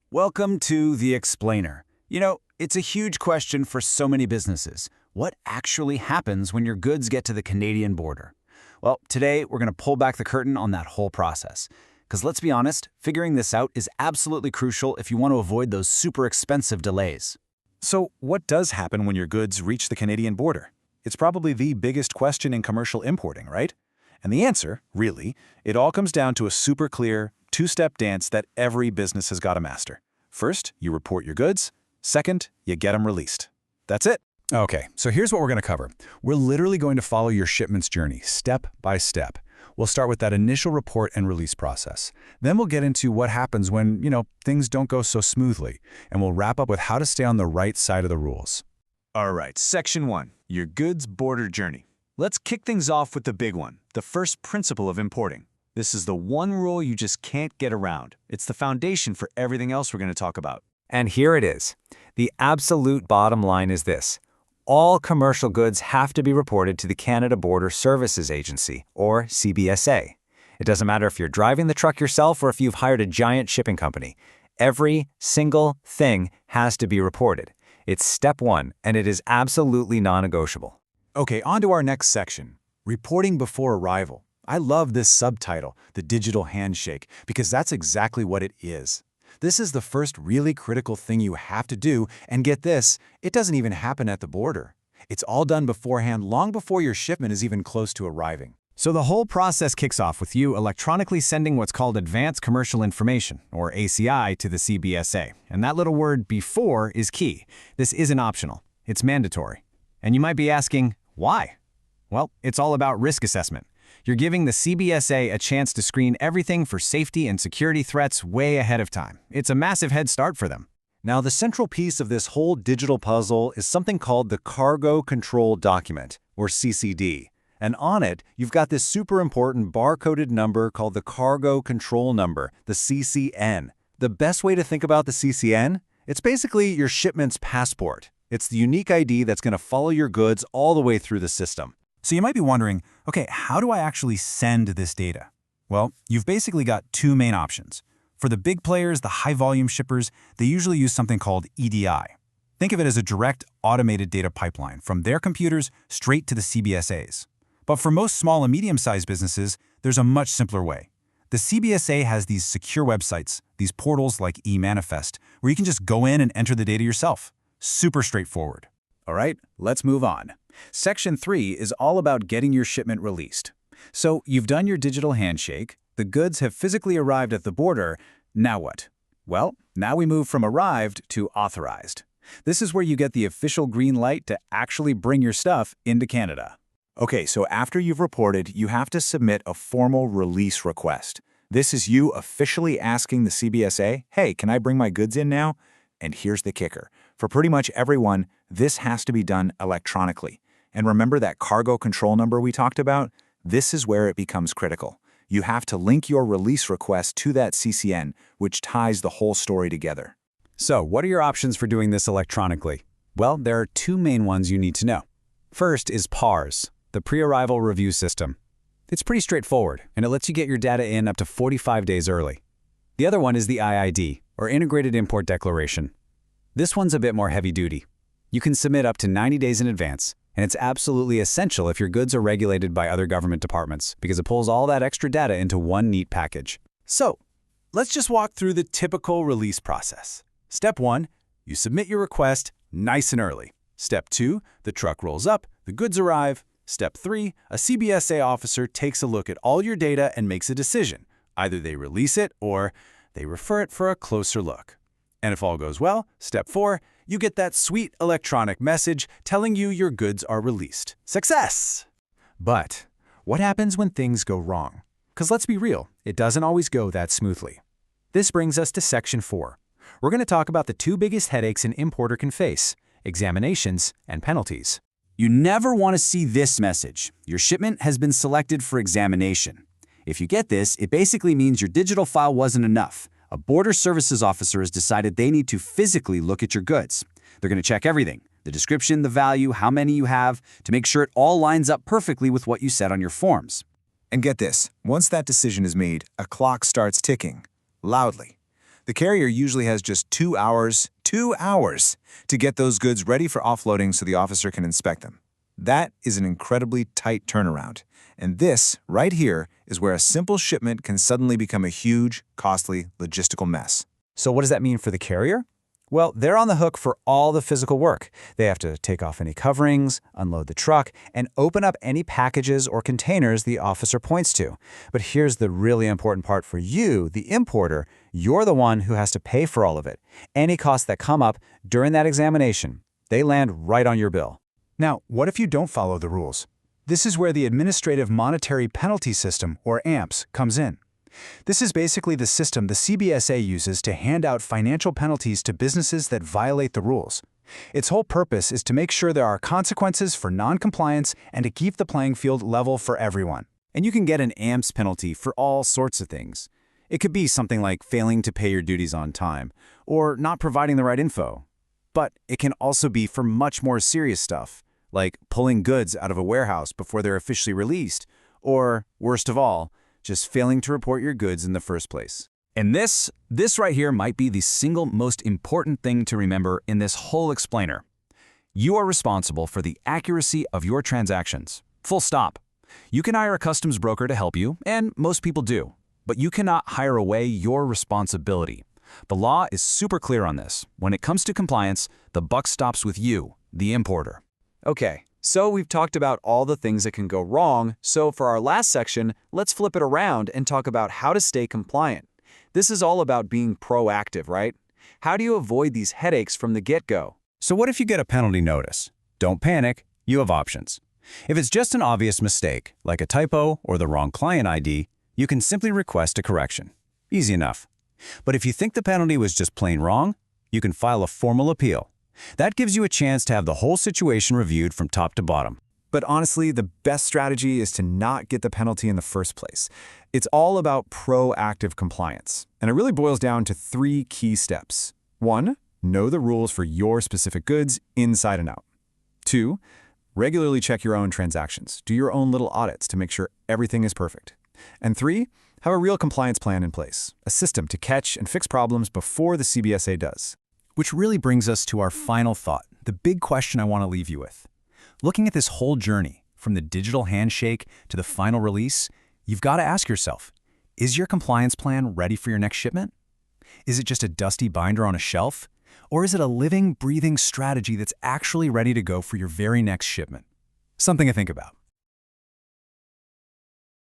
Welcome to The Explainer. It's a huge question for so many businesses. What actually happens when your goods get to the Canadian border? Well, today we're going to pull back the curtain on that whole process. Because let's be honest, figuring this out is absolutely crucial if you want to avoid those super expensive delays. So, what does happen when your goods reach the Canadian border? It's probably the biggest question in commercial importing, right? And the answer, really, it all comes down to a super clear, two-step dance that every business has got to master. First, you report your goods. Second, you get them released. That's it. Okay, so here's what we're going to cover. We're literally going to follow your shipment's journey, step by step. We'll start with that initial report and release process. Then we'll get into what happens when, things don't go so smoothly. And we'll wrap up with how to stay on the right side of the rules. All right, Section 1, your goods border journey. Let's kick things off with the big one, the first principle of importing. This is the one rule you just can't get around. It's the foundation for everything else we're going to talk about. And here it is. The absolute bottom line is this. All commercial goods have to be reported to the Canada Border Services Agency, or CBSA. It doesn't matter if you're driving the truck yourself or if you've hired a giant shipping company. Every single thing has to be reported. It's step one, and it is absolutely non-negotiable. Okay, on to our next section, reporting before arrival. I love this subtitle, the digital handshake, because that's exactly what it is. This is the first really critical thing you have to do, and get this, it doesn't even happen at the border. It's all done beforehand, long before your shipment is even close to arriving. So the whole process kicks off with you electronically sending what's called Advanced Commercial Information, or ACI, to the CBSA. And that little word before is key. This isn't optional. It's mandatory. And you might be asking, why? Well, it's all about risk assessment. You're giving the CBSA a chance to screen everything for safety and security threats way ahead of time. It's a massive head start for them. Now, the central piece of this whole digital puzzle is something called the Cargo Control Document, or CCD. And on it, you've got this super important barcoded number called the Cargo Control Number, the CCN. The best way to think about the CCN? It's basically your shipment's passport. It's the unique ID that's going to follow your goods all the way through the system. So you might be wondering, okay, how do I actually send this data? Well, you've basically got two main options. For the big players, the high-volume shippers, they usually use something called EDI. Think of it as a direct, automated data pipeline from their computers straight to the CBSA's. But for most small and medium-sized businesses, there's a much simpler way. The CBSA has these secure websites, these portals like eManifest, where you can just go in and enter the data yourself. Super straightforward. All right, let's move on. Section 3 is all about getting your shipment released. So you've done your digital handshake, the goods have physically arrived at the border, now what? Well, now we move from arrived to authorized. This is where you get the official green light to actually bring your stuff into Canada. Okay, so after you've reported, you have to submit a formal release request. This is you officially asking the CBSA, hey, can I bring my goods in now? And here's the kicker. For pretty much everyone, this has to be done electronically. And remember that cargo control number we talked about? This is where it becomes critical. You have to link your release request to that CCN, which ties the whole story together. So what are your options for doing this electronically? Well, there are two main ones you need to know. First is PARS, the Pre-Arrival Review System. It's pretty straightforward, and it lets you get your data in up to 45 days early. The other one is the IID, or Integrated Import Declaration. This one's a bit more heavy-duty. You can submit up to 90 days in advance, and it's absolutely essential if your goods are regulated by other government departments, because it pulls all that extra data into one neat package. So, let's just walk through the typical release process. Step 1, you submit your request nice and early. Step 2, the truck rolls up, the goods arrive. Step 3, a CBSA officer takes a look at all your data and makes a decision. Either they release it or they refer it for a closer look. And if all goes well, step 4, you get that sweet electronic message telling you your goods are released. Success! But what happens when things go wrong? Because let's be real, it doesn't always go that smoothly. This brings us to Section 4. We're going to talk about the two biggest headaches an importer can face: examinations and penalties. You never want to see this message. Your shipment has been selected for examination. If you get this, it basically means your digital file wasn't enough. A border services officer has decided they need to physically look at your goods. They're going to check everything: the description, the value, how many you have, to make sure it all lines up perfectly with what you said on your forms. And get this, once that decision is made, a clock starts ticking, loudly. The carrier usually has just 2 hours to get those goods ready for offloading so the officer can inspect them. That is an incredibly tight turnaround. And this, right here, is where a simple shipment can suddenly become a huge, costly logistical mess. So what does that mean for the carrier? Well, they're on the hook for all the physical work. They have to take off any coverings, unload the truck, and open up any packages or containers the officer points to. But here's the really important part for you, the importer. You're the one who has to pay for all of it. Any costs that come up during that examination, they land right on your bill. Now, what if you don't follow the rules? This is where the Administrative Monetary Penalty System, or AMPS, comes in. This is basically the system the CBSA uses to hand out financial penalties to businesses that violate the rules. Its whole purpose is to make sure there are consequences for non-compliance and to keep the playing field level for everyone. And you can get an AMPS penalty for all sorts of things. It could be something like failing to pay your duties on time, or not providing the right info. But it can also be for much more serious stuff, like pulling goods out of a warehouse before they're officially released, or, worst of all, just failing to report your goods in the first place. And this right here might be the single most important thing to remember in this whole explainer. You are responsible for the accuracy of your transactions. Full stop. You can hire a customs broker to help you, and most people do, but you cannot hire away your responsibility. The law is super clear on this. When it comes to compliance, the buck stops with you, the importer. Okay, so we've talked about all the things that can go wrong, so for our last section, let's flip it around and talk about how to stay compliant. This is all about being proactive, right? How do you avoid these headaches from the get-go? So what if you get a penalty notice? Don't panic, you have options. If it's just an obvious mistake, like a typo or the wrong client ID, you can simply request a correction. Easy enough. But if you think the penalty was just plain wrong, you can file a formal appeal. That gives you a chance to have the whole situation reviewed from top to bottom. But honestly, the best strategy is to not get the penalty in the first place. It's all about proactive compliance. And it really boils down to 3 key steps. 1, know the rules for your specific goods inside and out. 2, regularly check your own transactions. Do your own little audits to make sure everything is perfect. And 3, have a real compliance plan in place, a system to catch and fix problems before the CBSA does. Which really brings us to our final thought, the big question I want to leave you with. Looking at this whole journey, from the digital handshake to the final release, you've got to ask yourself, is your compliance plan ready for your next shipment? Is it just a dusty binder on a shelf? Or is it a living, breathing strategy that's actually ready to go for your very next shipment? Something to think about.